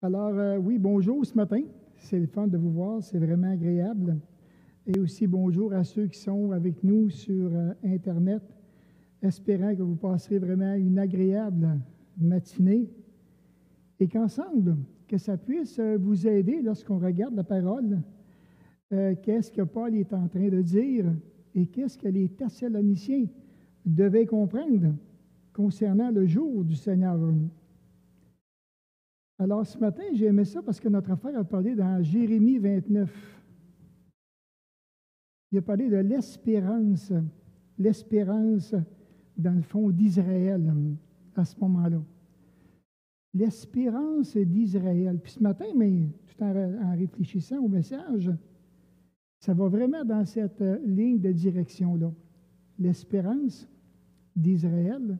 Alors, oui, bonjour ce matin. C'est le fun de vous voir, c'est vraiment agréable. Et aussi bonjour à ceux qui sont avec nous sur Internet, espérant que vous passerez vraiment une agréable matinée et qu'ensemble, que ça puisse vous aider lorsqu'on regarde la parole. Qu'est-ce que Paul est en train de dire et qu'est-ce que les Thessaloniciens devaient comprendre concernant le jour du Seigneur. Alors, ce matin, j'ai aimé ça parce que notre frère a parlé dans Jérémie 29. Il a parlé de l'espérance, dans le fond, d'Israël à ce moment-là. L'espérance d'Israël. Puis ce matin, mais tout en réfléchissant au message, ça va vraiment dans cette ligne de direction-là. L'espérance d'Israël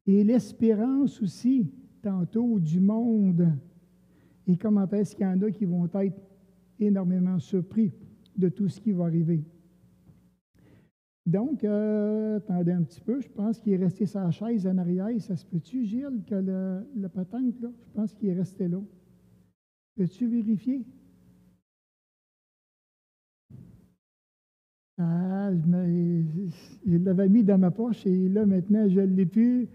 et l'espérance aussi tantôt du monde. Et comment est-ce qu'il y en a qui vont être énormément surpris de tout ce qui va arriver. Donc, attendez un petit peu, je pense qu'il est resté sa chaise en arrière. Ça se peut-tu, Gilles, que le patente, là? Je pense qu'il est resté là. Peux-tu vérifier? Ah, je l'avais mis dans ma poche et là, maintenant, je ne l'ai plus.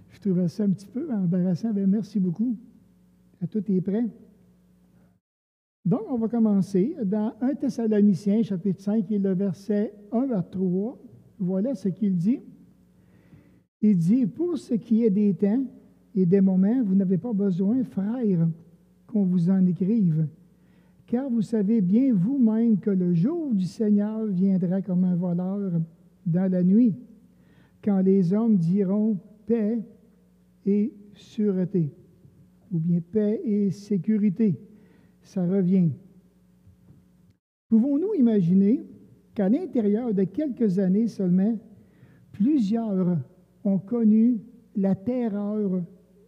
Je trouvais ça un petit peu embarrassant. Bien, merci beaucoup. Tout est prêt. Donc, on va commencer dans 1 Thessaloniciens, chapitre 5, et le verset 1 à 3. Voilà ce qu'il dit. Il dit, « Pour ce qui est des temps et des moments, vous n'avez pas besoin, frères, qu'on vous en écrive, car vous savez bien vous-même que le jour du Seigneur viendra comme un voleur dans la nuit, quand les hommes diront paix et sûreté, ou bien paix et sécurité. » Ça revient. Pouvons-nous imaginer qu'à l'intérieur de quelques années seulement, plusieurs ont connu la terreur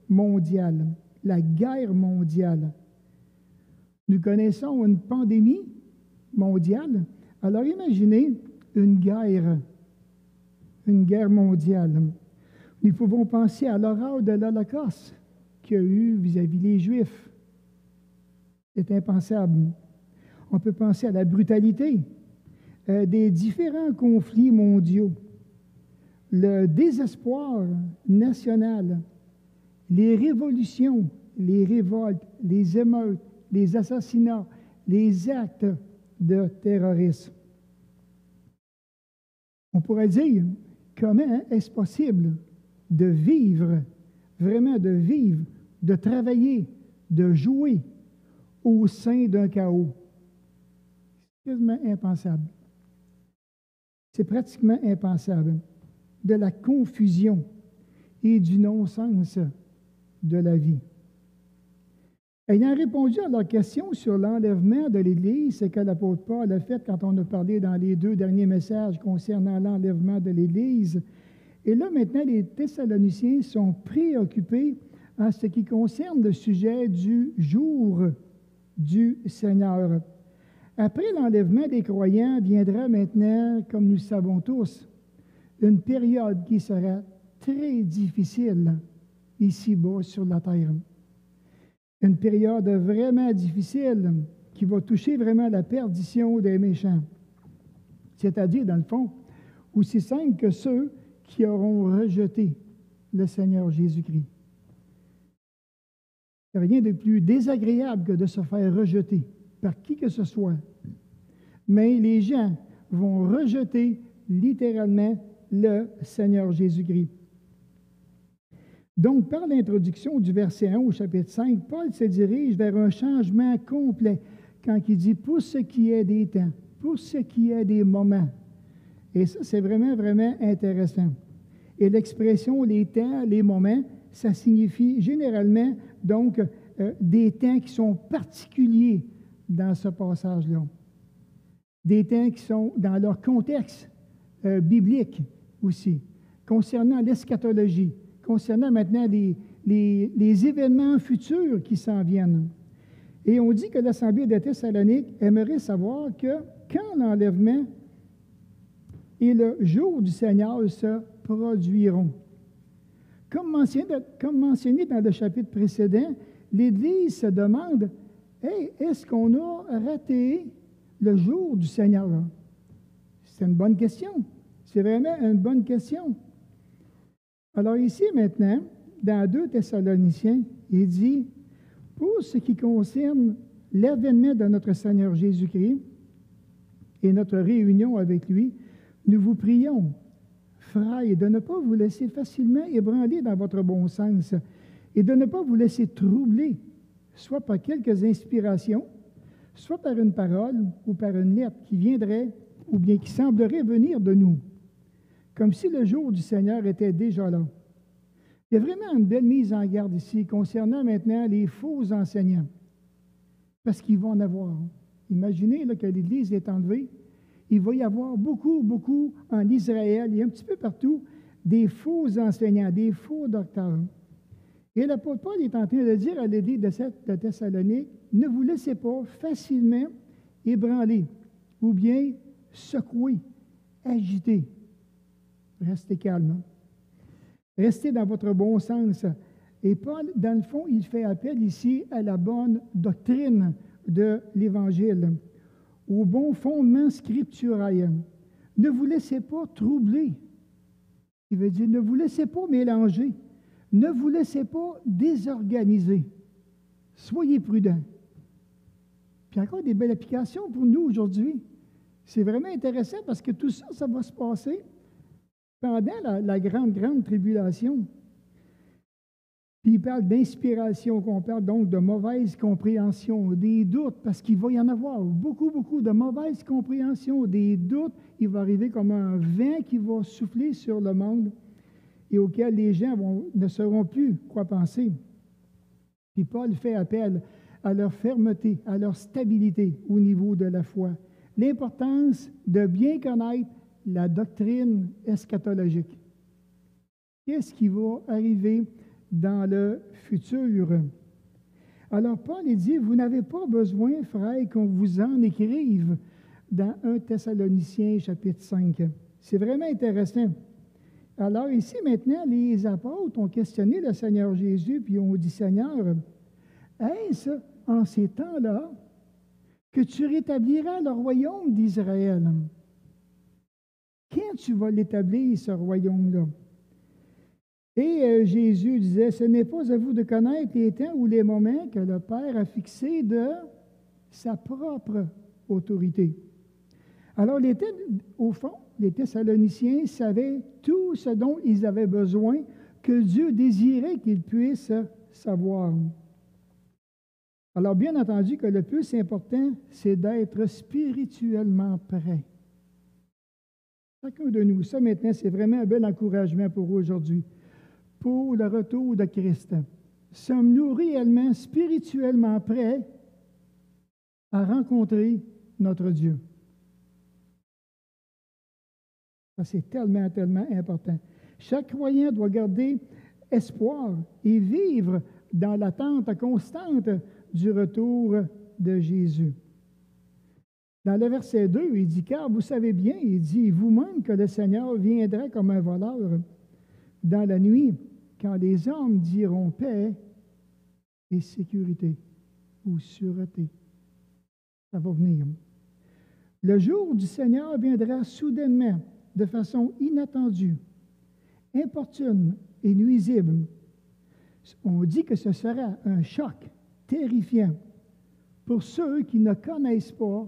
mondiale, la guerre mondiale? Nous connaissons une pandémie mondiale. Alors imaginez une guerre mondiale. Nous pouvons penser à l'horreur de l'Holocauste qu'il y a eu vis-à-vis des Juifs. C'est impensable. On peut penser à la brutalité des différents conflits mondiaux, le désespoir national, les révolutions, les révoltes, les émeutes, les assassinats, les actes de terrorisme. On pourrait dire, comment est-ce possible de vivre, vraiment de vivre, de travailler, de jouer au sein d'un chaos? C'est quasiment impensable. C'est pratiquement impensable. De la confusion et du non-sens de la vie. Ayant répondu à leur question sur l'enlèvement de l'Église, ce que l'apôtre Paul a fait quand on a parlé dans les 2 derniers messages concernant l'enlèvement de l'Église, et là maintenant les Thessaloniciens sont préoccupés en ce qui concerne le sujet du jour du Seigneur. Après l'enlèvement des croyants viendra maintenant, comme nous le savons tous, une période qui sera très difficile ici-bas sur la terre. Une période vraiment difficile qui va toucher vraiment la perdition des méchants. C'est-à-dire, dans le fond, aussi simple que ceux qui auront rejeté le Seigneur Jésus-Christ. Il n'y a rien de plus désagréable que de se faire rejeter par qui que ce soit. Mais les gens vont rejeter littéralement le Seigneur Jésus-Christ. Donc, par l'introduction du verset 1 au chapitre 5, Paul se dirige vers un changement complet quand il dit « pour ce qui est des temps, pour ce qui est des moments ». Et ça, c'est vraiment, vraiment intéressant. Et l'expression « les temps, les moments », ça signifie généralement, donc, des temps qui sont particuliers dans ce passage-là. Des temps qui sont dans leur contexte biblique aussi, concernant l'eschatologie, concernant maintenant les événements futurs qui s'en viennent. Et on dit que l'Assemblée de Thessalonique aimerait savoir que quand l'enlèvement et le jour du Seigneur se produiront. Comme mentionné dans le chapitre précédent, l'Église se demande, hey, est-ce qu'on a raté le jour du Seigneur? C'est une bonne question. C'est vraiment une bonne question. Alors ici, maintenant, dans 2 Thessaloniciens, il dit, pour ce qui concerne l'avènement de notre Seigneur Jésus-Christ et notre réunion avec lui, nous vous prions, frères, de ne pas vous laisser facilement ébranler dans votre bon sens et de ne pas vous laisser troubler, soit par quelques inspirations, soit par une parole ou par une lettre qui viendrait ou bien qui semblerait venir de nous, comme si le jour du Seigneur était déjà là. Il y a vraiment une belle mise en garde ici concernant maintenant les faux enseignants, parce qu'ils vont en avoir. Imaginez là, que l'Église est enlevée. Il va y avoir beaucoup en Israël et un petit peu partout des faux enseignants, des faux docteurs. Et l'apôtre Paul est en train de dire à l'Église de Thessalonique, ne vous laissez pas facilement ébranler ou bien secouer, agiter. Restez calme. Restez dans votre bon sens. Et Paul, dans le fond, il fait appel ici à la bonne doctrine de l'Évangile, au bon fondement scripturaire. Ne vous laissez pas troubler. Il veut dire, ne vous laissez pas mélanger. Ne vous laissez pas désorganiser. Soyez prudents. Puis encore des belles applications pour nous aujourd'hui. C'est vraiment intéressant parce que tout ça, ça va se passer pendant la grande tribulation. Puis il parle d'inspiration, qu'on parle donc de mauvaise compréhension, des doutes, parce qu'il va y en avoir beaucoup de mauvaise compréhension, des doutes. Il va arriver comme un vent qui va souffler sur le monde et auquel les gens ne sauront plus quoi penser. Puis Paul fait appel à leur fermeté, à leur stabilité au niveau de la foi. L'importance de bien connaître la doctrine eschatologique. Qu'est-ce qui va arriver dans le futur? Alors Paul il dit, vous n'avez pas besoin, frères, qu'on vous en écrive dans 1 Thessaloniciens chapitre 5. C'est vraiment intéressant. Alors ici maintenant, les apôtres ont questionné le Seigneur Jésus, puis ont dit, Seigneur, est-ce en ces temps-là que tu rétabliras le royaume d'Israël? Quand tu vas l'établir, ce royaume-là? Et Jésus disait, ce n'est pas à vous de connaître les temps ou les moments que le Père a fixés de sa propre autorité. Alors, au fond, les Thessaloniciens savaient tout ce dont ils avaient besoin, que Dieu désirait qu'ils puissent savoir. Alors, bien entendu que le plus important, c'est d'être spirituellement prêt. Chacun de nous, ça maintenant, c'est vraiment un bel encouragement pour aujourd'hui. Pour le retour de Christ. Sommes-nous réellement spirituellement prêts à rencontrer notre Dieu? Ça, c'est tellement important. Chaque croyant doit garder espoir et vivre dans l'attente constante du retour de Jésus. Dans le verset 2, il dit, car vous savez bien, il dit, vous-même que le Seigneur viendra comme un voleur dans la nuit, quand les hommes diront paix et sécurité ou sûreté. Ça va venir. Le jour du Seigneur viendra soudainement, de façon inattendue, importune et nuisible. On dit que ce sera un choc terrifiant pour ceux qui ne connaissent pas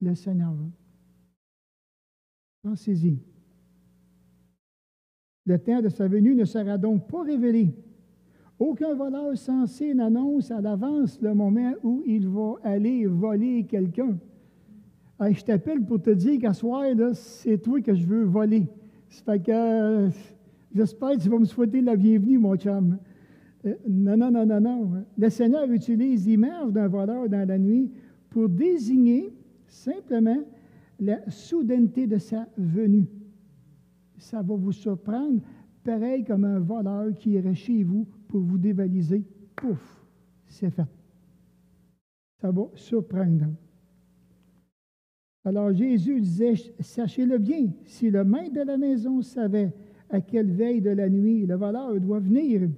le Seigneur. Pensez-y. Le temps de sa venue ne sera donc pas révélé. Aucun voleur sensé n'annonce à l'avance le moment où il va aller voler quelqu'un. Hey, je t'appelle pour te dire qu'à soir, là, c'est toi que je veux voler. Ça fait que j'espère que tu vas me souhaiter la bienvenue, mon chum. Non. Le Seigneur utilise l'image d'un voleur dans la nuit pour désigner simplement la soudaineté de sa venue. Ça va vous surprendre, pareil comme un voleur qui irait chez vous pour vous dévaliser. Pouf, c'est fait. Ça va surprendre. Alors Jésus disait, sachez-le bien, si le maître de la maison savait à quelle veille de la nuit le voleur doit venir,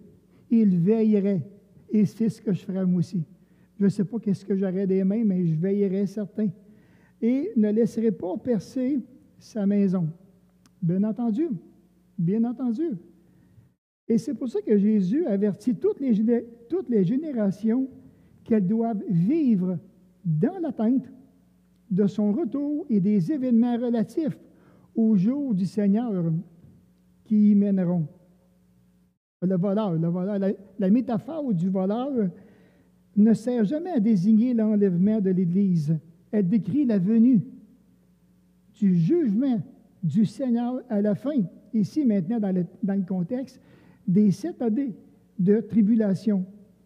il veillerait Et c'est ce que je ferai moi aussi. Je ne sais pas qu'est-ce que j'aurai des mains, mais je veillerai certain. Et ne laisserai pas percer sa maison. Bien entendu. Bien entendu. Et c'est pour ça que Jésus avertit toutes les générations qu'elles doivent vivre dans l'attente de son retour et des événements relatifs au jour du Seigneur qui y mèneront. Le voleur, la métaphore du voleur ne sert jamais à désigner l'enlèvement de l'Église. Elle décrit la venue du jugement du Seigneur à la fin, ici maintenant dans le contexte des 7 années de tribulation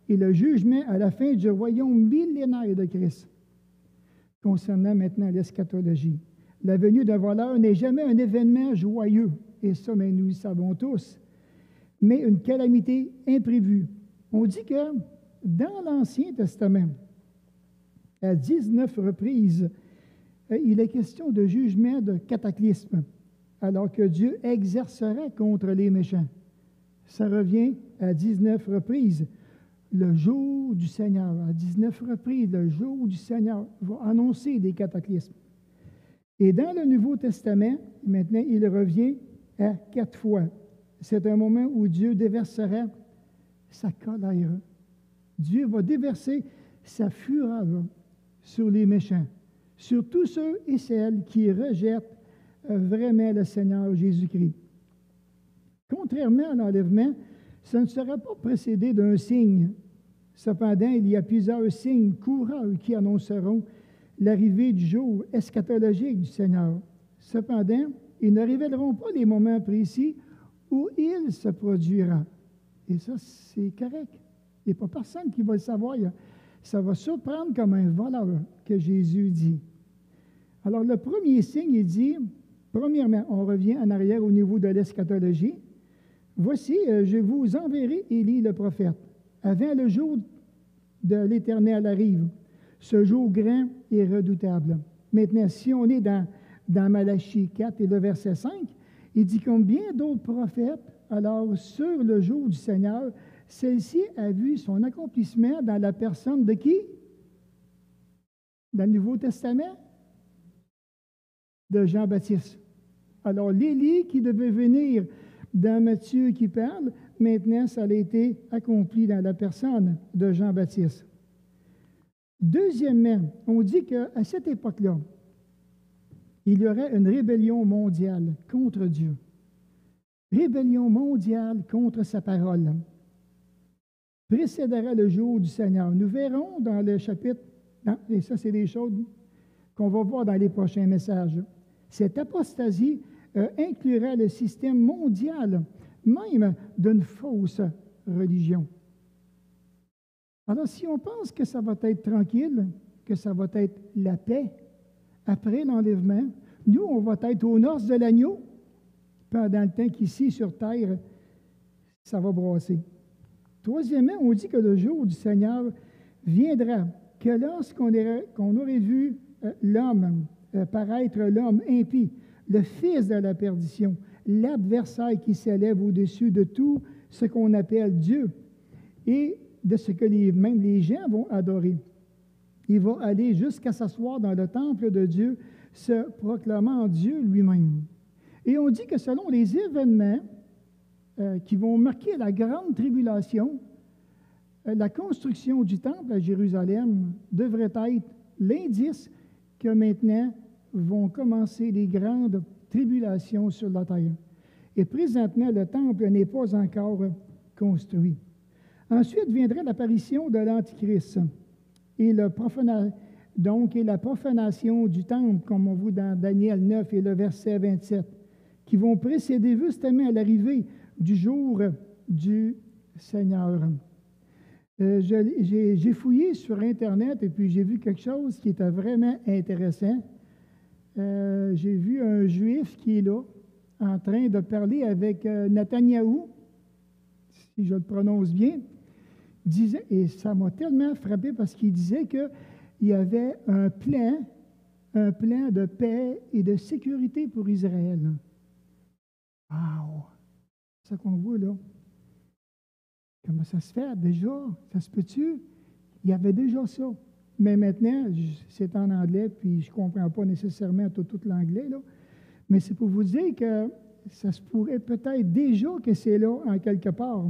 et le jugement à la fin du royaume millénaire de Christ. Concernant maintenant l'eschatologie, la venue d'un voleur n'est jamais un événement joyeux, et ça, mais nous le savons tous, mais une calamité imprévue. On dit que dans l'Ancien Testament, à 19 reprises, il est question de jugement, de cataclysme, alors que Dieu exercera contre les méchants. Ça revient à 19 reprises. Le jour du Seigneur, à 19 reprises, le jour du Seigneur va annoncer des cataclysmes. Et dans le Nouveau Testament, maintenant, il revient à 4 fois. C'est un moment où Dieu déversera sa colère. Dieu va déverser sa fureur sur les méchants, sur tous ceux et celles qui rejettent vraiment le Seigneur Jésus-Christ. Contrairement à l'enlèvement, ça ne sera pas précédé d'un signe. Cependant, il y a plusieurs signes courants qui annonceront l'arrivée du jour eschatologique du Seigneur. Cependant, ils ne révéleront pas les moments précis où il se produira. Et ça, c'est correct. Il n'y a pas personne qui va le savoir. Ça va surprendre comme un voleur que Jésus dit. Alors, le premier signe, il dit, premièrement, on revient en arrière au niveau de l'eschatologie. Voici, je vous enverrai Élie le prophète, avant le jour de l'Éternel arrive, ce jour grand et redoutable. Maintenant, si on est dans Malachie 4 et le verset 5, il dit comme bien d'autres prophètes, alors sur le jour du Seigneur, celle-ci a vu son accomplissement dans la personne de qui? Dans le Nouveau Testament? De Jean-Baptiste. Alors, l'Élie qui devait venir dans Matthieu qui parle, maintenant, ça a été accompli dans la personne de Jean-Baptiste. Deuxièmement, on dit qu'à cette époque-là, il y aurait une rébellion mondiale contre Dieu. Rébellion mondiale contre sa parole. Précédera le jour du Seigneur. Nous verrons dans le chapitre, et ça, c'est des choses qu'on va voir dans les prochains messages. Cette apostasie inclura le système mondial, même d'une fausse religion. Alors, si on pense que ça va être tranquille, que ça va être la paix après l'enlèvement, nous, on va être aux noces de l'agneau pendant le temps qu'ici, sur terre, ça va brasser. Troisièmement, on dit que le jour du Seigneur viendra, que lorsqu'on aurait vu l'homme paraître, l'homme impie, le fils de la perdition, l'adversaire qui s'élève au-dessus de tout ce qu'on appelle Dieu et de ce que même les gens vont adorer. Il va aller jusqu'à s'asseoir dans le temple de Dieu, se proclamant Dieu lui-même. Et on dit que selon les événements qui vont marquer la grande tribulation, la construction du temple à Jérusalem devrait être l'indice que maintenant vont commencer les grandes tribulations sur la terre. Et présentement, le temple n'est pas encore construit. Ensuite viendrait l'apparition de l'Antichrist et la profanation du temple, comme on voit dans Daniel 9 et le verset 27, qui vont précéder justement l'arrivée du jour du Seigneur. J'ai fouillé sur Internet et puis j'ai vu quelque chose qui était vraiment intéressant. J'ai vu un Juif qui est là, en train de parler avec Netanyahou, si je le prononce bien, disait, et ça m'a tellement frappé parce qu'il disait qu'il y avait un plan de paix et de sécurité pour Israël. Wow! C'est ça qu'on voit là. Comment ça se fait déjà? Ça se peut-tu? Il y avait déjà ça. Mais maintenant, c'est en anglais, puis je ne comprends pas nécessairement tout l'anglais, là. Mais c'est pour vous dire que ça se pourrait peut-être déjà que c'est là en quelque part.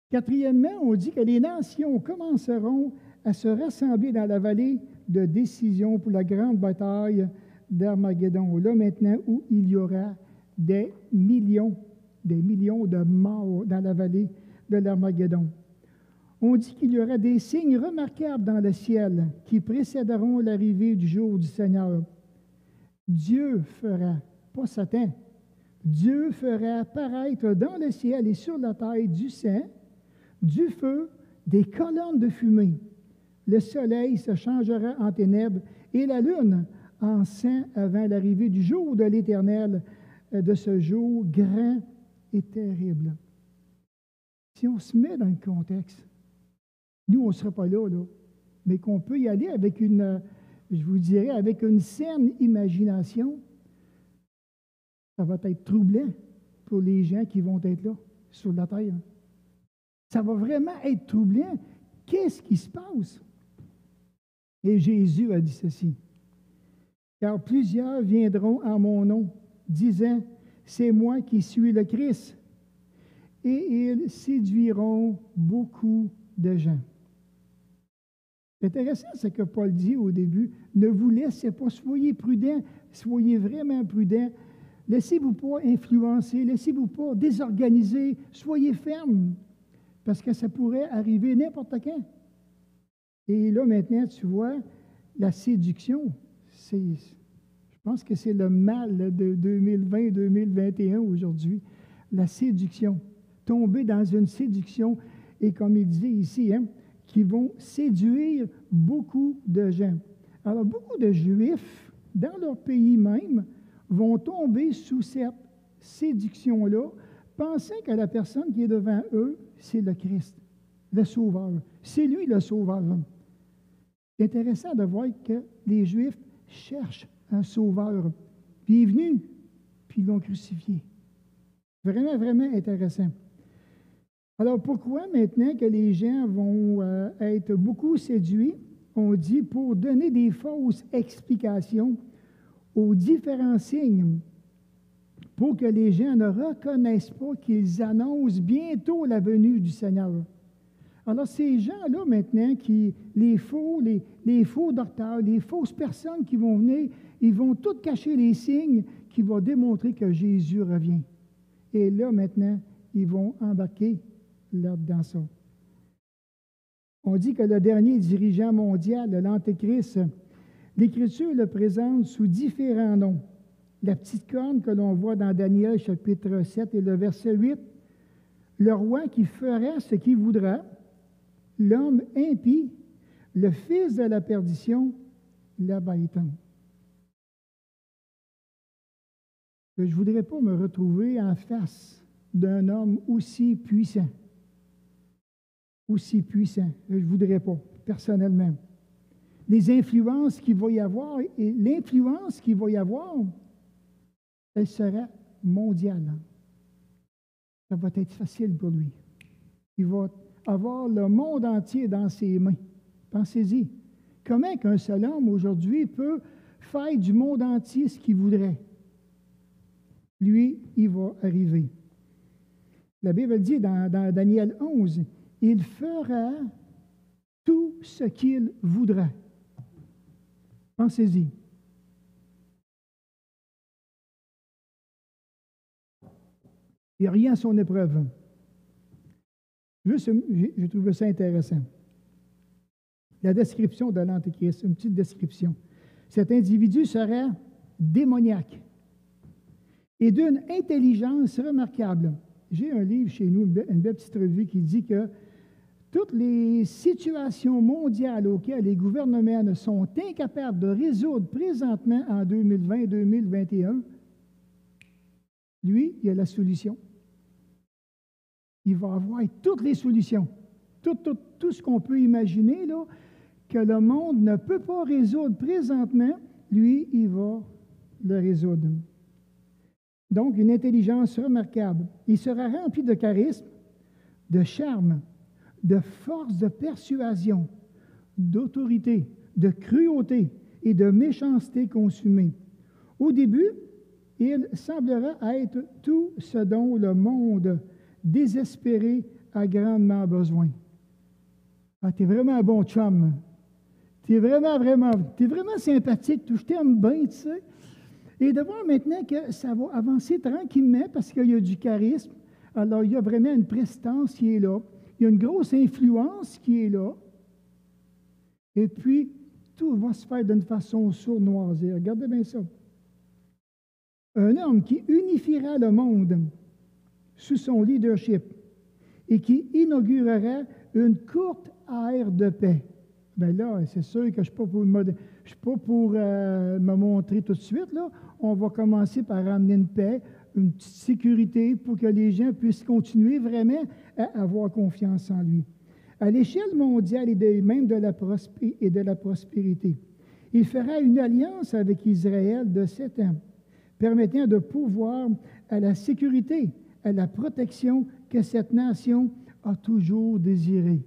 Quatrièmement, on dit que les nations commenceront à se rassembler dans la vallée de décision pour la grande bataille d'Armageddon. Là maintenant où il y aura des millions de morts dans la vallée de l'Armageddon. On dit qu'il y aura des signes remarquables dans le ciel qui précéderont l'arrivée du jour du Seigneur. Dieu fera, pas Satan, Dieu fera apparaître dans le ciel et sur la terre du sang, du feu, des colonnes de fumée. Le soleil se changera en ténèbres et la lune en sang avant l'arrivée du jour de l'Éternel, de ce jour grand et terrible. Si on se met dans le contexte, nous, on ne sera pas là, mais qu'on peut y aller avec je vous dirais, avec une saine imagination, ça va être troublant pour les gens qui vont être là, sur la terre. Ça va vraiment être troublant. Qu'est-ce qui se passe? Et Jésus a dit ceci. Car plusieurs viendront en mon nom, disant, c'est moi qui suis le Christ. Et ils séduiront beaucoup de gens. C'est intéressant ce que Paul dit au début. Ne vous laissez pas, soyez prudents, soyez vraiment prudents. Laissez-vous pas influencer, laissez-vous pas désorganiser, soyez fermes, parce que ça pourrait arriver n'importe quand. Et là, maintenant, tu vois, la séduction, je pense que c'est le mal de 2020-2021 aujourd'hui. La séduction. Tomber dans une séduction, et comme il dit ici, qui vont séduire beaucoup de gens. Alors, beaucoup de Juifs, dans leur pays même, vont tomber sous cette séduction-là, pensant que la personne qui est devant eux, c'est le Christ, le Sauveur. C'est lui le Sauveur. C'est intéressant de voir que les Juifs cherchent un Sauveur. Puis il est venu, puis ils l'ont crucifié. Vraiment, vraiment intéressant. Alors, pourquoi maintenant que les gens vont être beaucoup séduits? On dit pour donner des fausses explications aux différents signes, pour que les gens ne reconnaissent pas qu'ils annoncent bientôt la venue du Seigneur. Alors, ces gens-là, maintenant, les faux docteurs, les fausses personnes qui vont venir, ils vont tout cacher les signes qui vont démontrer que Jésus revient. Et là, maintenant, ils vont embarquer là-dedans ça. On dit que le dernier dirigeant mondial, l'Antéchrist, l'Écriture le présente sous différents noms. La petite corne que l'on voit dans Daniel chapitre 7 et le verset 8, le roi qui fera ce qu'il voudra, l'homme impie, le fils de la perdition, l'Abaïtan. Je ne voudrais pas me retrouver en face d'un homme aussi puissant. Aussi puissant. Je ne voudrais pas, personnellement. Les influences qu'il va y avoir, et l'influence qu'il va y avoir, elle sera mondiale. Ça va être facile pour lui. Il va avoir le monde entier dans ses mains. Pensez-y. Comment qu'un seul homme aujourd'hui peut faire du monde entier ce qu'il voudrait? Lui, il va arriver. La Bible dit dans Daniel 11, « Il fera tout ce qu'il voudra. » Pensez-y. Il n'y a rien à son épreuve. Juste, j'ai trouvé ça intéressant. La description de l'Antéchrist, une petite description. Cet individu sera démoniaque et d'une intelligence remarquable. J'ai un livre chez nous, une belle petite revue qui dit que toutes les situations mondiales auxquelles les gouvernements sont incapables de résoudre présentement en 2020-2021, lui, il a la solution. Il va avoir toutes les solutions. Tout ce qu'on peut imaginer, là, que le monde ne peut pas résoudre présentement, lui, il va le résoudre. Donc, une intelligence remarquable. Il sera rempli de charisme, de charme, de force de persuasion, d'autorité, de cruauté et de méchanceté consumée. Au début, il semblera être tout ce dont le monde désespéré a grandement besoin. Ah, t'es vraiment un bon chum. T'es vraiment sympathique. Je t'aime bien, tu sais. Et de voir maintenant que ça va avancer tranquillement parce qu'il y a du charisme. Alors, il y a vraiment une prestance qui est là. Il y a une grosse influence qui est là. Et puis, tout va se faire d'une façon sournoisée. Regardez bien ça. Un homme qui unifiera le monde sous son leadership et qui inaugurera une courte ère de paix. Bien là, c'est sûr que je ne suis pas pour me montrer tout de suite. Là. On va commencer par amener une paix, une petite sécurité pour que les gens puissent continuer vraiment à avoir confiance en lui. À l'échelle mondiale et même de la prospérité, il fera une alliance avec Israël de 7 ans, permettant de pourvoir à la sécurité, à la protection que cette nation a toujours désirée.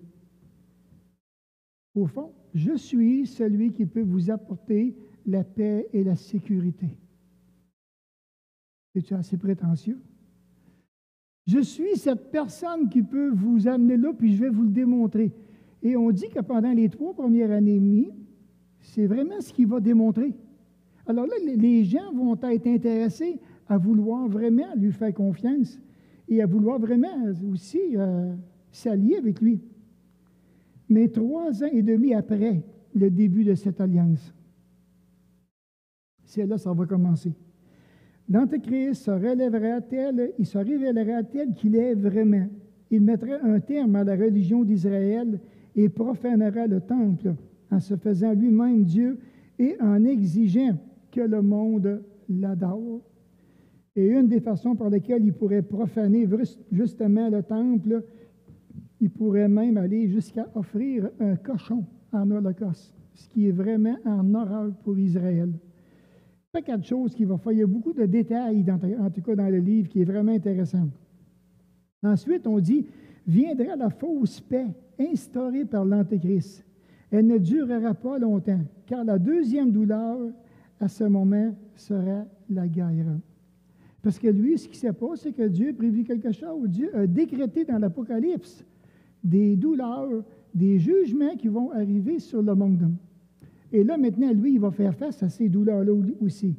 Au fond, je suis celui qui peut vous apporter la paix et la sécurité. Es-tu assez prétentieux? Je suis cette personne qui peut vous amener là, puis je vais vous le démontrer. Et on dit que pendant les 3 premières années et demie, c'est vraiment ce qu'il va démontrer. Alors là, les gens vont être intéressés à vouloir vraiment lui faire confiance et à vouloir vraiment aussi s'allier avec lui. Mais 3 ans et demi après le début de cette alliance, c'est là que ça va commencer. L'Antéchrist il se révélera tel qu'il est vraiment. Il mettra un terme à la religion d'Israël et profanera le temple en se faisant lui-même Dieu et en exigeant que le monde l'adore. Et une des façons par lesquelles il pourrait profaner justement le temple, il pourrait même aller jusqu'à offrir un cochon en holocauste, ce qui est vraiment en horreur pour Israël. Pas quelque chose qui va faire. Il y a beaucoup de détails, en tout cas dans le livre, qui est vraiment intéressant. Ensuite, on dit, viendra la fausse paix instaurée par l'Antéchrist. Elle ne durera pas longtemps, car la deuxième douleur, à ce moment, sera la guerre. Parce que lui, ce qui se passe, c'est que Dieu a prévu quelque chose. Dieu a décrété dans l'Apocalypse des douleurs, des jugements qui vont arriver sur le monde. Et là, maintenant, lui, il va faire face à ces douleurs-là aussi.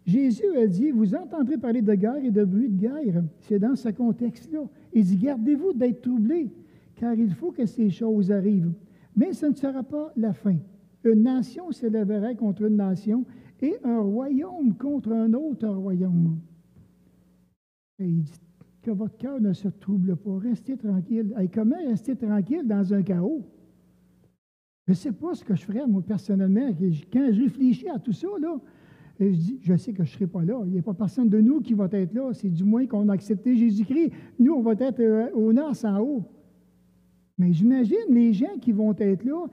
Jésus a dit, vous entendrez parler de guerre et de bruit de guerre. C'est dans ce contexte-là. Il dit, gardez-vous d'être troublés, car il faut que ces choses arrivent. Mais ce ne sera pas la fin. Une nation s'élèvera contre une nation et un royaume contre un autre royaume. Et il dit que votre cœur ne se trouble pas. Restez tranquille. Et comment rester tranquille dans un chaos? Je ne sais pas ce que je ferais, moi, personnellement. Quand je réfléchis à tout ça, là, je dis, je sais que je ne serai pas là. Il n'y a pas personne de nous qui va être là. C'est du moins qu'on a accepté Jésus-Christ. Nous, on va être au nord, en haut. Mais j'imagine les gens qui vont être là,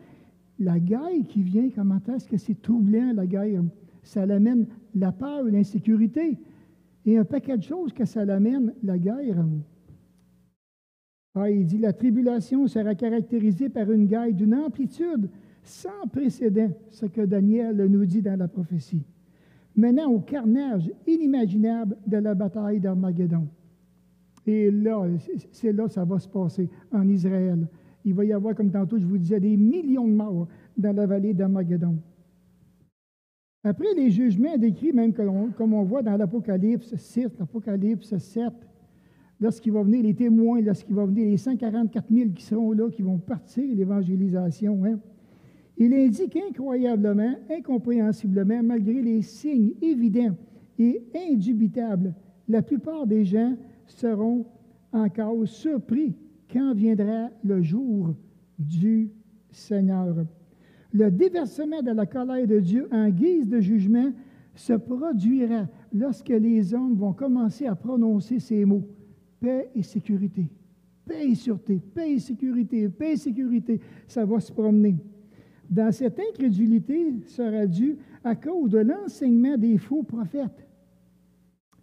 la guerre qui vient, comment est-ce que c'est troublant, la guerre? Ça l'amène la peur, l'insécurité. Et un paquet de choses que ça l'amène, la guerre. Ah, il dit, la tribulation sera caractérisée par une guerre d'une amplitude sans précédent, ce que Daniel nous dit dans la prophétie, menant au carnage inimaginable de la bataille d'Armageddon. Et là, c'est là que ça va se passer, en Israël. Il va y avoir, comme tantôt je vous disais, des millions de morts dans la vallée d'Armageddon. Après les jugements décrits, même comme on voit dans l'Apocalypse 6, l'Apocalypse 7, lorsqu'il va venir les témoins, lorsqu'il va venir les 144 000 qui seront là, qui vont partir l'évangélisation, il indique incroyablement, incompréhensiblement, malgré les signes évidents et indubitables, la plupart des gens seront encore surpris quand viendra le jour du Seigneur. Le déversement de la colère de Dieu en guise de jugement se produira lorsque les hommes vont commencer à prononcer ces mots. Paix et sécurité. Paix et sûreté. Paix et sécurité. Paix et sécurité. Ça va se promener. Dans cette incrédulité sera due à cause de l'enseignement des faux prophètes,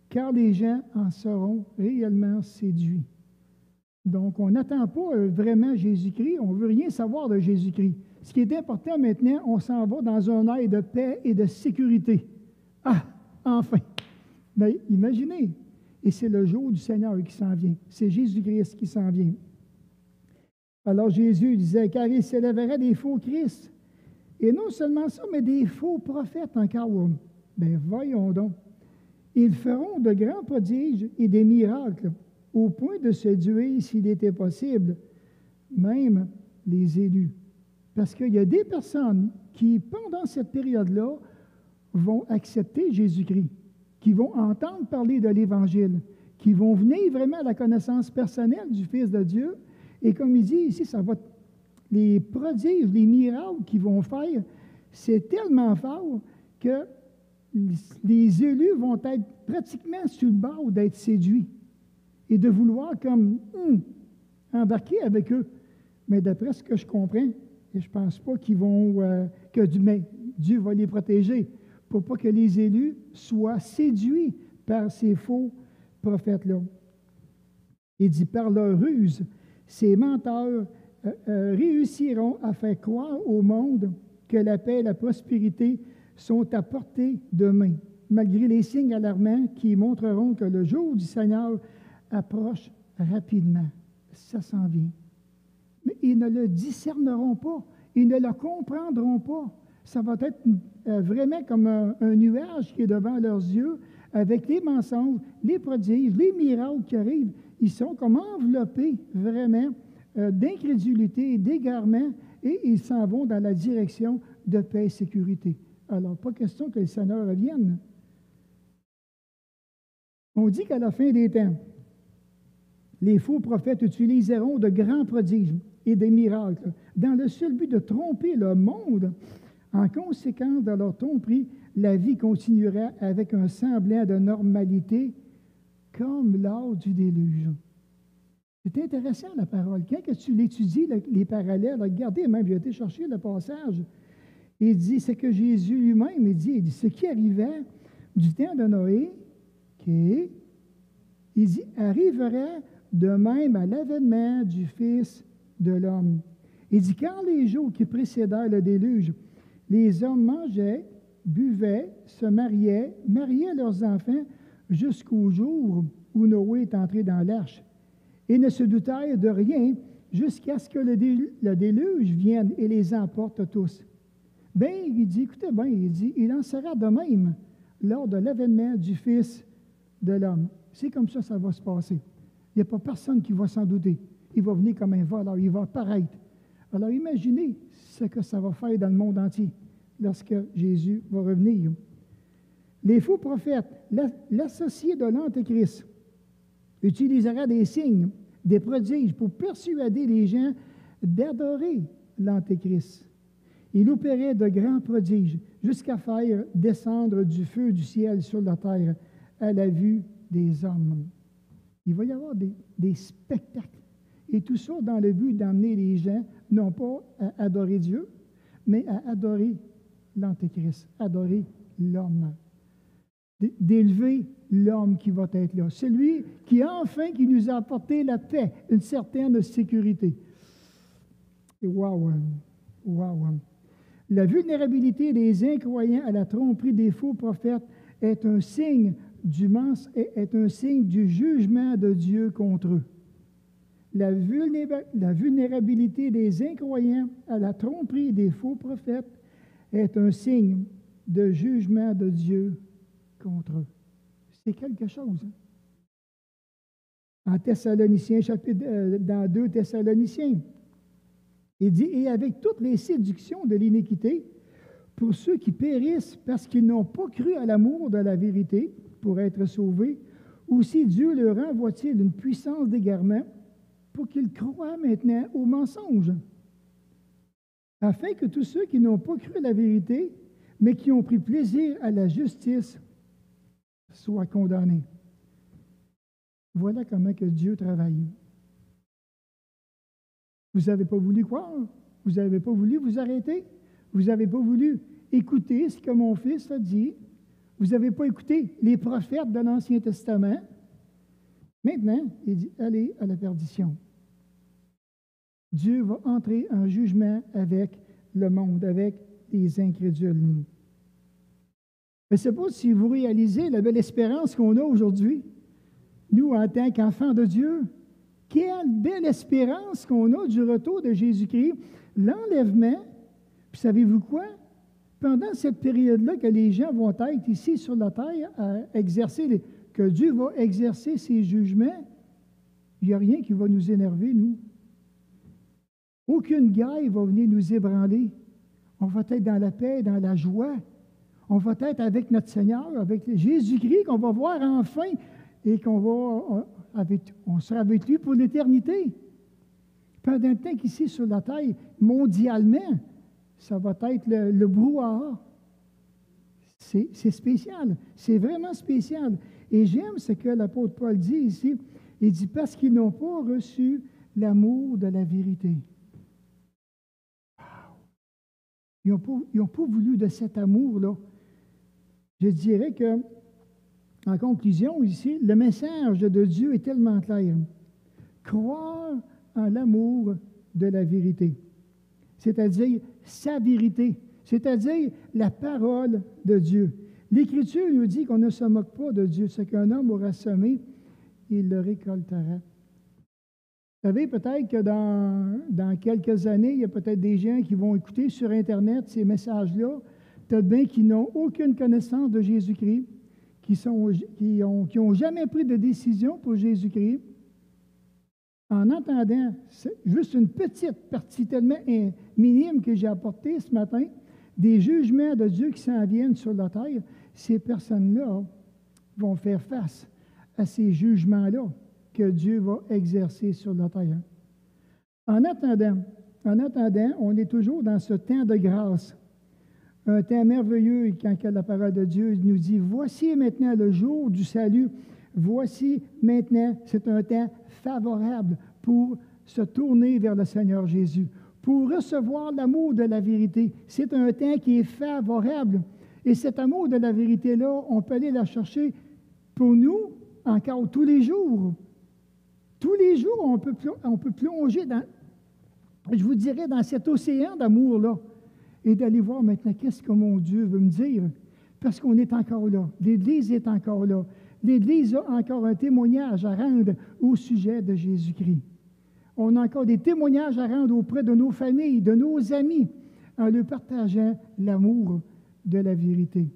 car les gens en seront réellement séduits. Donc, on n'attend pas vraiment Jésus-Christ, on ne veut rien savoir de Jésus-Christ. Ce qui est important maintenant, on s'en va dans un air de paix et de sécurité. Ah, enfin! Bien, imaginez, et c'est le jour du Seigneur qui s'en vient. C'est Jésus-Christ qui s'en vient. Alors Jésus disait, car il s'élèverait des faux Christ. Et non seulement ça, mais des faux prophètes encore. Bien, voyons donc. Ils feront de grands prodiges et des miracles, au point de séduire, s'il était possible, même les élus. Parce qu'il y a des personnes qui, pendant cette période-là, vont accepter Jésus-Christ, qui vont entendre parler de l'Évangile, qui vont venir vraiment à la connaissance personnelle du Fils de Dieu. Et comme il dit ici, ça va, les prodiges, les miracles qu'ils vont faire, c'est tellement fort que les élus vont être pratiquement sur le bord d'être séduits et de vouloir comme embarquer avec eux. Mais d'après ce que je comprends, et je ne pense pas qu'ils vont que Dieu va les protéger pour pas que les élus soient séduits par ces faux prophètes-là. Il dit, par leur ruse, ces menteurs réussiront à faire croire au monde que la paix et la prospérité sont à portée de main, malgré les signes alarmants qui montreront que le jour du Seigneur approche rapidement. Ça s'en vient. Mais ils ne le discerneront pas. Ils ne le comprendront pas. Ça va être vraiment comme un nuage qui est devant leurs yeux, avec les mensonges, les prodiges, les miracles qui arrivent. Ils sont comme enveloppés vraiment d'incrédulité et d'égarement, et ils s'en vont dans la direction de paix et sécurité. Alors, pas question que le Seigneur revienne. On dit qu'à la fin des temps, les faux prophètes utiliseront de grands prodiges et des miracles dans le seul but de tromper le monde. En conséquence de leur tromperie, la vie continuera avec un semblant de normalité comme lors du déluge. C'est intéressant la parole. Quand tu l'étudies, les parallèles, regardez, même j'ai été chercher le passage, il dit, c'est que Jésus lui-même, il dit, ce qui arrivait du temps de Noé, il dit, arriverait de même à l'avènement du Fils de l'homme. Il dit, quand les jours qui précédèrent le déluge, les hommes mangeaient, buvaient, se mariaient leurs enfants jusqu'au jour où Noé est entré dans l'arche, et ne se doutèrent de rien jusqu'à ce que le déluge vienne et les emporte tous. Bien, il dit, écoutez bien, il dit, il en sera de même lors de l'avènement du Fils de l'homme. C'est comme ça va se passer. Il n'y a pas personne qui va s'en douter. Il va venir comme un voleur, il va apparaître. Alors imaginez ce que ça va faire dans le monde entier lorsque Jésus va revenir. Les faux prophètes, l'associé de l'Antéchrist, utilisera des signes, des prodiges pour persuader les gens d'adorer l'Antéchrist. Il opérait de grands prodiges jusqu'à faire descendre du feu du ciel sur la terre à la vue des hommes. Il va y avoir des spectacles. Et tout ça dans le but d'amener les gens, non pas à adorer Dieu, mais à adorer l'Antéchrist, adorer l'homme. D'élever l'homme qui va être là. Celui qui, enfin, qui nous a apporté la paix, une certaine sécurité. Et wow! La vulnérabilité des incroyants à la tromperie des faux prophètes est un signe du jugement de Dieu contre eux. La vulnérabilité des incroyants à la tromperie des faux prophètes est un signe de jugement de Dieu contre eux. C'est quelque chose. En Thessaloniciens, dans 2 Thessaloniciens, il dit, et avec toutes les séductions de l'iniquité, pour ceux qui périssent parce qu'ils n'ont pas cru à l'amour de la vérité pour être sauvés, aussi Dieu leur envoie-t-il une puissance d'égarement pour qu'ils croient maintenant au mensonge, afin que tous ceux qui n'ont pas cru à la vérité, mais qui ont pris plaisir à la justice, soient condamnés. Voilà comment que Dieu travaille. Vous n'avez pas voulu croire, vous n'avez pas voulu vous arrêter, vous n'avez pas voulu écouter ce que mon fils a dit, vous n'avez pas écouté les prophètes de l'Ancien Testament. Maintenant, il dit, allez à la perdition. Dieu va entrer en jugement avec le monde, avec les incrédules. Je ne sais pas si vous réalisez la belle espérance qu'on a aujourd'hui, nous, en tant qu'enfants de Dieu. Quelle belle espérance qu'on a du retour de Jésus-Christ, l'enlèvement. Puis savez-vous quoi? Pendant cette période-là que les gens vont être ici sur la terre à exercer, que Dieu va exercer ses jugements, il n'y a rien qui va nous énerver, nous. Aucune guerre va venir nous ébranler. On va être dans la paix, dans la joie. On va être avec notre Seigneur, avec Jésus-Christ, qu'on va voir enfin et on sera avec lui pour l'éternité. Pendant le temps qu'ici sur la terre, mondialement, ça va être le brouhaha. C'est spécial. C'est vraiment spécial. Et j'aime ce que l'apôtre Paul dit ici. Il dit, parce qu'ils n'ont pas reçu l'amour de la vérité. Wow. Ils n'ont pas voulu de cet amour-là. Je dirais que, en conclusion, ici, le message de Dieu est tellement clair. Croire en l'amour de la vérité, c'est-à-dire sa vérité, c'est-à-dire la parole de Dieu. L'Écriture nous dit qu'on ne se moque pas de Dieu. Ce qu'un homme aura semé, il le récoltera. Vous savez, peut-être que dans quelques années, il y a peut-être des gens qui vont écouter sur Internet ces messages-là, peut-être bien qui n'ont aucune connaissance de Jésus-Christ, qui ont jamais pris de décision pour Jésus-Christ. En entendant juste une petite partie tellement minime que j'ai apportée ce matin, des jugements de Dieu qui s'en viennent sur la terre, ces personnes-là vont faire face à ces jugements-là que Dieu va exercer sur la terre. En attendant, on est toujours dans ce temps de grâce, un temps merveilleux quand la parole de Dieu nous dit, voici maintenant le jour du salut, voici maintenant, c'est un temps favorable pour se tourner vers le Seigneur Jésus, pour recevoir l'amour de la vérité. C'est un temps qui est favorable. Et cet amour de la vérité-là, on peut aller la chercher pour nous encore tous les jours. Tous les jours, on peut plonger je vous dirais, dans cet océan d'amour-là et d'aller voir maintenant qu'est-ce que mon Dieu veut me dire. Parce qu'on est encore là. L'Église est encore là. L'Église a encore un témoignage à rendre au sujet de Jésus-Christ. On a encore des témoignages à rendre auprès de nos familles, de nos amis, en leur partageant l'amour de la vérité.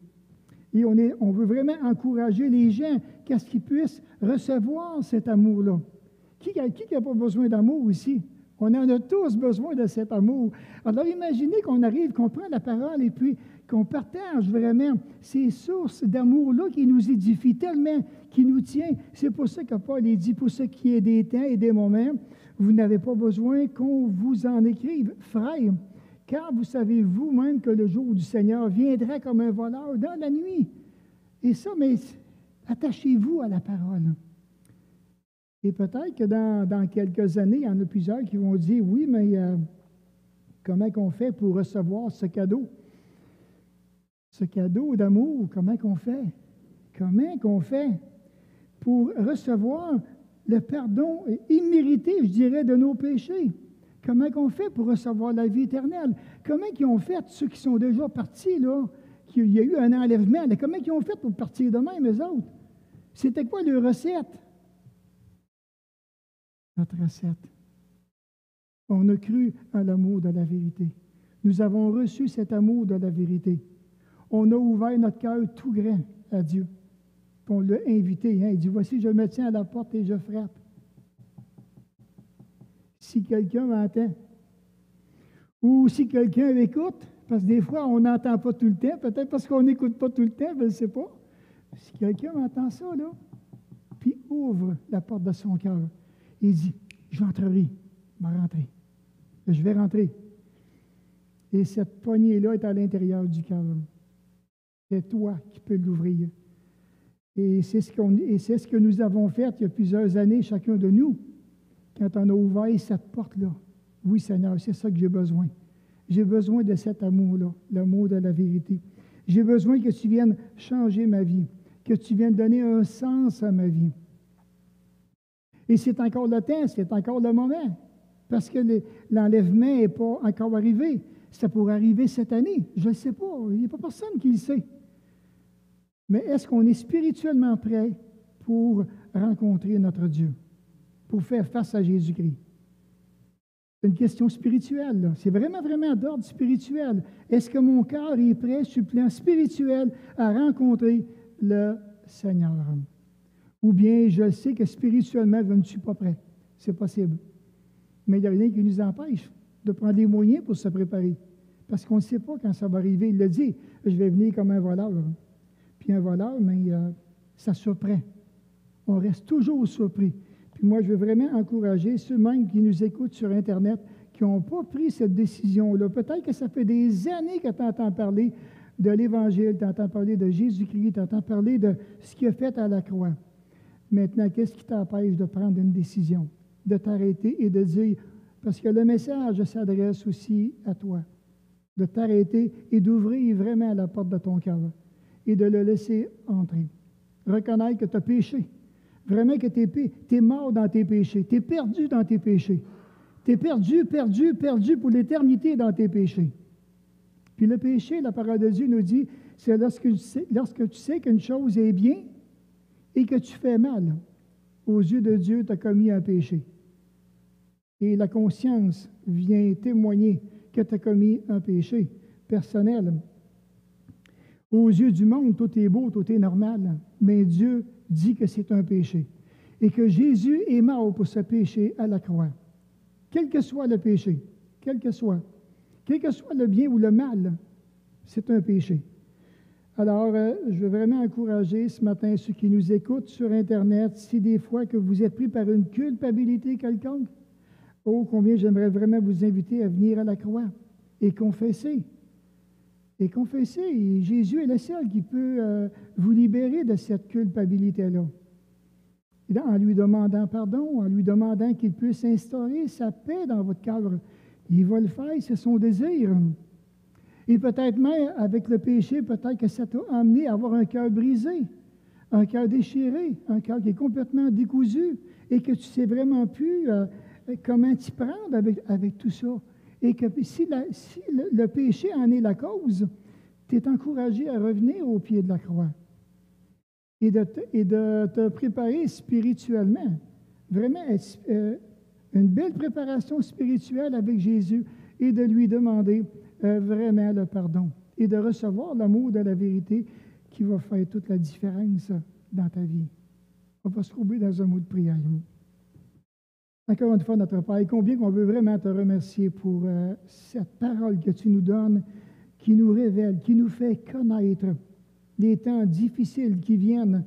Et on veut vraiment encourager les gens qu'à ce qu'ils puissent recevoir cet amour-là. Qui n'a pas besoin d'amour ici? On en a tous besoin de cet amour. Alors imaginez qu'on arrive, qu'on prend la parole et puis qu'on partage vraiment ces sources d'amour-là qui nous édifient tellement, qui nous tient. C'est pour ça que Paul dit, pour ce qui est des temps et des moments, vous n'avez pas besoin qu'on vous en écrive. Frères, car vous savez vous-même que le jour du Seigneur viendra comme un voleur dans la nuit. Et ça, mais attachez-vous à la parole. Et peut-être que dans quelques années, il y en a plusieurs qui vont dire, oui, mais comment qu'on fait pour recevoir ce cadeau? Ce cadeau d'amour, comment qu'on fait? Comment qu'on fait pour recevoir le pardon immérité, je dirais, de nos péchés? Comment qu'on fait pour recevoir la vie éternelle? Comment qu'ils ont fait, ceux qui sont déjà partis, là, qu'il y a eu un enlèvement, là, comment qu'ils ont fait pour partir de même, eux autres? C'était quoi leur recette? Notre recette. On a cru à l'amour de la vérité. Nous avons reçu cet amour de la vérité. On a ouvert notre cœur tout grand à Dieu. Puis on l'a invité. Hein? Il dit, voici, je me tiens à la porte et je frappe. Si quelqu'un m'entend, ou si quelqu'un m'écoute, parce que des fois, on n'entend pas tout le temps, peut-être parce qu'on n'écoute pas tout le temps, je ne sais pas. Si quelqu'un m'entend ça, là, puis ouvre la porte de son cœur, il dit, j'entrerai, je vais rentrer. Je vais rentrer. Et cette poignée-là est à l'intérieur du cœur. C'est toi qui peux l'ouvrir. Et c'est ce que nous avons fait il y a plusieurs années, chacun de nous, quand on a ouvert cette porte-là. Oui, Seigneur, c'est ça que j'ai besoin. J'ai besoin de cet amour-là, l'amour de la vérité. J'ai besoin que tu viennes changer ma vie, que tu viennes donner un sens à ma vie. Et c'est encore le temps, c'est encore le moment. parce que l'enlèvement n'est pas encore arrivé. Ça pourrait arriver cette année, je ne sais pas, il n'y a pas personne qui le sait. Mais est-ce qu'on est spirituellement prêt pour rencontrer notre Dieu, pour faire face à Jésus-Christ? C'est une question spirituelle, là. C'est vraiment, vraiment d'ordre spirituel. Est-ce que mon cœur est prêt sur le plan spirituel à rencontrer le Seigneur? Ou bien je sais que spirituellement, je ne suis pas prêt. C'est possible. Mais il n'y a rien qui nous empêche de prendre les moyens pour se préparer. Parce qu'on ne sait pas quand ça va arriver. Il l'a dit, je vais venir comme un voleur. Puis un voleur, mais ça surprend. On reste toujours surpris. Puis moi, je veux vraiment encourager ceux-mêmes qui nous écoutent sur Internet, qui n'ont pas pris cette décision-là. Peut-être que ça fait des années que tu entends parler de l'Évangile, tu entends parler de Jésus-Christ, tu entends parler de ce qu'il a fait à la croix. Maintenant, qu'est-ce qui t'empêche de prendre une décision, de t'arrêter et de dire, parce que le message s'adresse aussi à toi, de t'arrêter et d'ouvrir vraiment la porte de ton cœur et de le laisser entrer. Reconnaître que tu as péché. Vraiment que tu es mort dans tes péchés. Tu es perdu dans tes péchés. Tu es perdu pour l'éternité dans tes péchés. Puis le péché, la parole de Dieu nous dit, c'est lorsque tu sais qu'une chose est bien et que tu fais mal. Aux yeux de Dieu, tu as commis un péché. Et la conscience vient témoigner que tu as commis un péché personnel. Aux yeux du monde, tout est beau, tout est normal. Mais Dieu dit que c'est un péché et que Jésus est mort pour ce péché à la croix. Quel que soit le péché, quel que soit le bien ou le mal, c'est un péché. Alors, je veux vraiment encourager ce matin ceux qui nous écoutent sur Internet, si des fois que vous êtes pris par une culpabilité quelconque, oh, combien j'aimerais vraiment vous inviter à venir à la croix et confesser. Et confesser, et Jésus est le seul qui peut vous libérer de cette culpabilité-là. En lui demandant pardon, en lui demandant qu'il puisse instaurer sa paix dans votre cœur. Il va le faire, c'est son désir. Et peut-être même, avec le péché, peut-être que ça t'a amené à avoir un cœur brisé, un cœur déchiré, un cœur qui est complètement décousu, et que tu ne sais vraiment plus comment t'y prendre avec tout ça. Et que si le péché en est la cause, tu es encouragé à revenir au pied de la croix et de te préparer spirituellement. Vraiment, une belle préparation spirituelle avec Jésus et de lui demander vraiment le pardon et de recevoir l'amour de la vérité qui va faire toute la différence dans ta vie. On va se trouver dans un mot de prière. Encore une fois, notre Père, combien on veut vraiment te remercier pour cette parole que tu nous donnes, qui nous révèle, qui nous fait connaître les temps difficiles qui viennent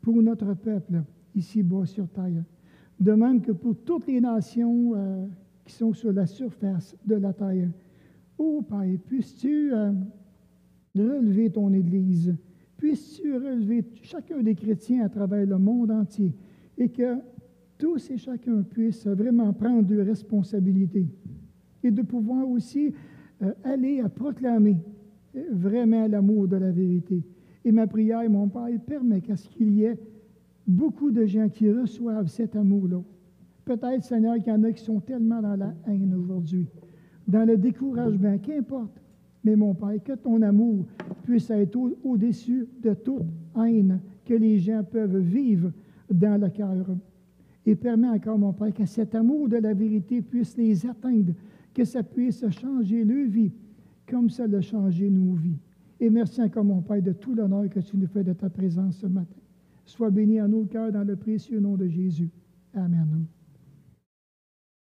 pour notre peuple, ici-bas sur terre. De même que pour toutes les nations qui sont sur la surface de la terre. Ô Père, puisses-tu relever ton Église, puisses-tu relever chacun des chrétiens à travers le monde entier, et que tous et chacun puissent vraiment prendre de responsabilités et de pouvoir aussi aller à proclamer vraiment l'amour de la vérité. Et ma prière, mon Père, permet qu'à ce qu'il y ait beaucoup de gens qui reçoivent cet amour-là. Peut-être, Seigneur, qu'il y en a qui sont tellement dans la haine aujourd'hui, dans le découragement, qu'importe. Mais mon Père, que ton amour puisse être au-dessus de toute haine que les gens peuvent vivre dans le cœur. Et permet encore, mon Père, que cet amour de la vérité puisse les atteindre, que ça puisse changer leur vie, comme ça l'a changé nos vies. Et merci encore, mon Père, de tout l'honneur que tu nous fais de ta présence ce matin. Sois béni en nos cœurs dans le précieux nom de Jésus. Amen.